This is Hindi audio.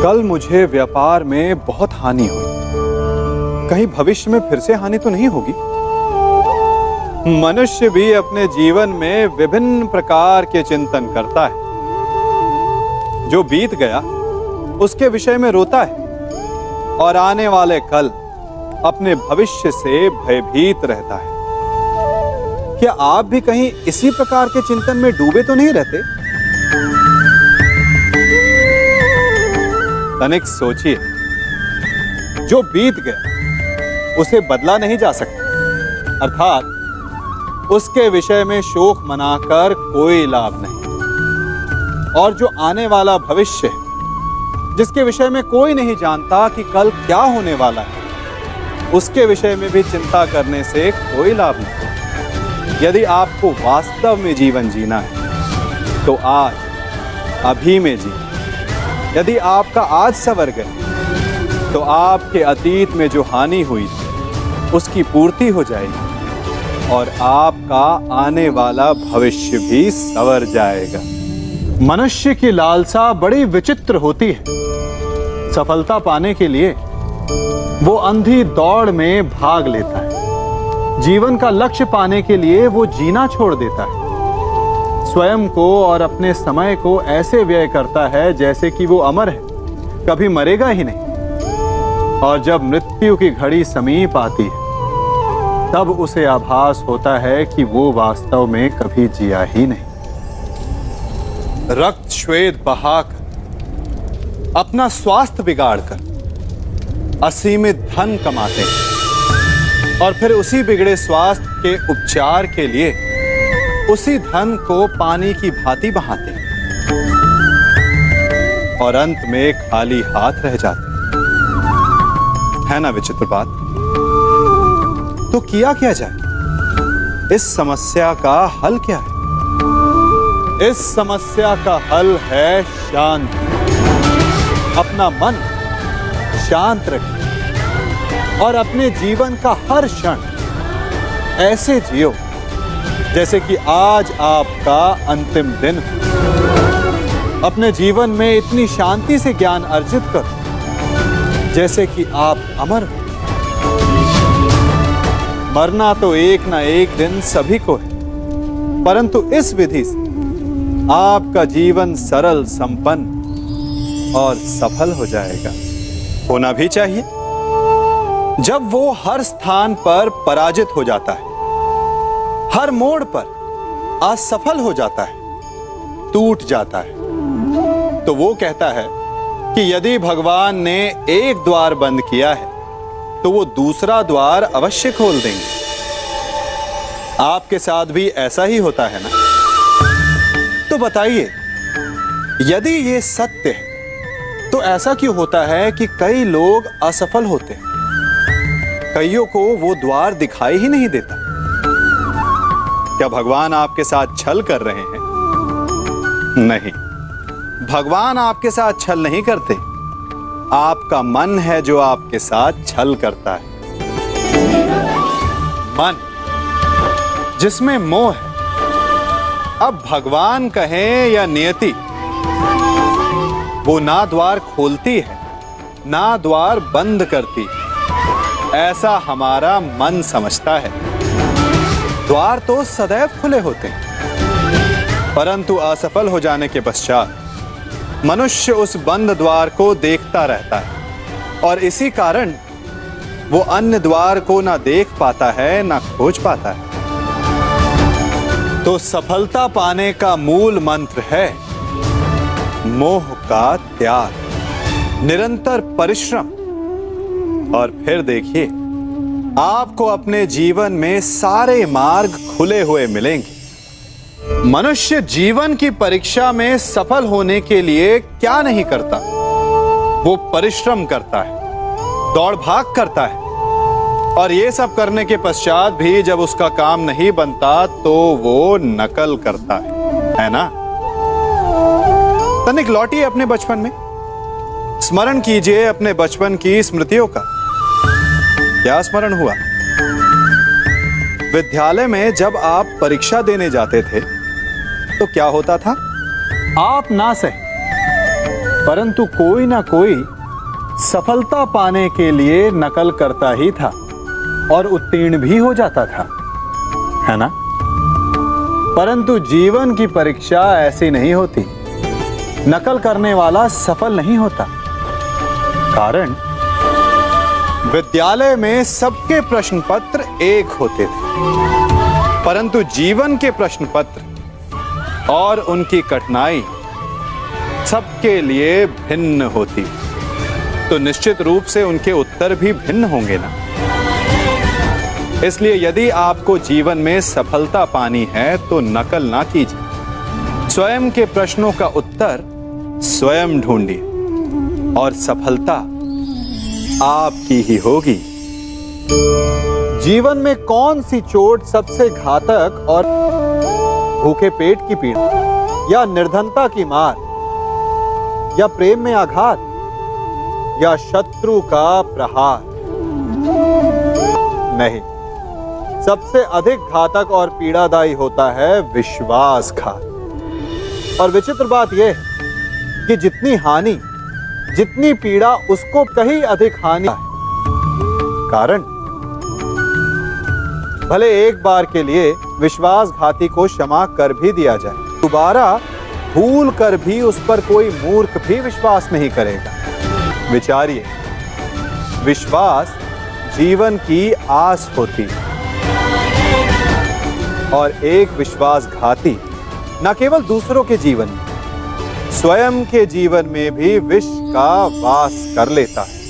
कल मुझे व्यापार में बहुत हानि हुई, कहीं भविष्य में फिर से हानि तो नहीं होगी। मनुष्य भी अपने जीवन में विभिन्न प्रकार के चिंतन करता है। जो बीत गया उसके विषय में रोता है और आने वाले कल अपने भविष्य से भयभीत रहता है। क्या आप भी कहीं इसी प्रकार के चिंतन में डूबे तो नहीं रहते? तनिक सोचिए, जो बीत गया उसे बदला नहीं जा सकता, अर्थात उसके विषय में शोक मनाकर कोई लाभ नहीं। और जो आने वाला भविष्य है, जिसके विषय में कोई नहीं जानता कि कल क्या होने वाला है, उसके विषय में भी चिंता करने से कोई लाभ नहीं। यदि आपको वास्तव में जीवन जीना है तो आज, अभी में जी। यदि आपका आज संवर गया तो आपके अतीत में जो हानि हुई थी उसकी पूर्ति हो जाएगी और आपका आने वाला भविष्य भी संवर जाएगा। मनुष्य की लालसा बड़ी विचित्र होती है। सफलता पाने के लिए वो अंधी दौड़ में भाग लेता है। जीवन का लक्ष्य पाने के लिए वो जीना छोड़ देता है। स्वयं को और अपने समय को ऐसे व्यय करता है जैसे कि वो अमर है, कभी मरेगा ही नहीं। और जब मृत्यु की घड़ी समीप आती है तब उसे आभास होता है कि वो वास्तव में कभी जिया ही नहीं। रक्त श्वेत बहाकर, अपना स्वास्थ्य बिगाड़कर असीमित धन कमाते हैं और फिर उसी बिगड़े स्वास्थ्य के उपचार के लिए उसी धन को पानी की भांति बहाते हैं और अंत में खाली हाथ रह जाते हैं। है ना विचित्र बात? तो किया क्या जाए? इस समस्या का हल क्या है? इस समस्या का हल है शांति। अपना मन शांत रखिए और अपने जीवन का हर क्षण ऐसे जियो जैसे कि आज आपका अंतिम दिन हो। अपने जीवन में इतनी शांति से ज्ञान अर्जित करो जैसे कि आप अमर हो। मरना तो एक ना एक दिन सभी को है, परंतु इस विधि से आपका जीवन सरल, संपन्न और सफल हो जाएगा। होना भी चाहिए। जब वो हर स्थान पर पराजित हो जाता है, हर मोड़ पर असफल हो जाता है, टूट जाता है, तो वो कहता है कि यदि भगवान ने एक द्वार बंद किया है तो वो दूसरा द्वार अवश्य खोल देंगे। आपके साथ भी ऐसा ही होता है ना? तो बताइए, यदि ये सत्य है तो ऐसा क्यों होता है कि कई लोग असफल होते हैं? कईयों को वो द्वार दिखाई ही नहीं देता। क्या भगवान आपके साथ छल कर रहे हैं? नहीं, भगवान आपके साथ छल नहीं करते। आपका मन है जो आपके साथ छल करता है। मन जिसमें मोह है। अब भगवान कहें या नियति, वो ना द्वार खोलती है ना द्वार बंद करती, ऐसा हमारा मन समझता है। द्वार तो सदैव खुले होते हैं, परंतु असफल हो जाने के पश्चात मनुष्य उस बंद द्वार को देखता रहता है और इसी कारण वो अन्य द्वार को ना देख पाता है ना खोज पाता है। तो सफलता पाने का मूल मंत्र है मोह का त्याग, निरंतर परिश्रम। और फिर देखिए, आपको अपने जीवन में सारे मार्ग खुले हुए मिलेंगे। मनुष्य जीवन की परीक्षा में सफल होने के लिए क्या नहीं करता? वो परिश्रम करता है, दौड़ भाग करता है, और ये सब करने के पश्चात भी जब उसका काम नहीं बनता तो वो नकल करता है ना? तनिक लौटिए अपने बचपन में, स्मरण कीजिए अपने बचपन की स्मृतियों का। क्या स्मरण हुआ? विद्यालय में जब आप परीक्षा देने जाते थे तो क्या होता था? आप ना सहे परंतु कोई ना कोई सफलता पाने के लिए नकल करता ही था और उत्तीर्ण भी हो जाता था, है ना? परंतु जीवन की परीक्षा ऐसी नहीं होती। नकल करने वाला सफल नहीं होता। कारण विद्यालय में सबके प्रश्न पत्र एक होते थे, परंतु जीवन के प्रश्न पत्र और उनकी कठिनाई सबके लिए भिन्न होती, तो निश्चित रूप से उनके उत्तर भी भिन्न होंगे ना। इसलिए यदि आपको जीवन में सफलता पानी है तो नकल ना कीजिए, स्वयं के प्रश्नों का उत्तर स्वयं ढूंढिए और सफलता आपकी ही होगी। जीवन में कौन सी चोट सबसे घातक और भूखे पेट की पीड़ा या निर्धनता की मार या प्रेम में आघात या शत्रु का प्रहार? नहीं, सबसे अधिक घातक और पीड़ादायी होता है विश्वासघात। और विचित्र बात यह है कि जितनी हानि, जितनी पीड़ा, उसको कहीं अधिक हानि है। कारण भले एक बार के लिए विश्वासघाती को क्षमा कर भी दिया जाए, दोबारा भूल कर भी उस पर कोई मूर्ख भी विश्वास नहीं करेगा। विचारिए, विश्वास जीवन की आस होती है और एक विश्वासघाती न केवल दूसरों के जीवन में, स्वयं के जीवन में भी विष का वास कर लेता है।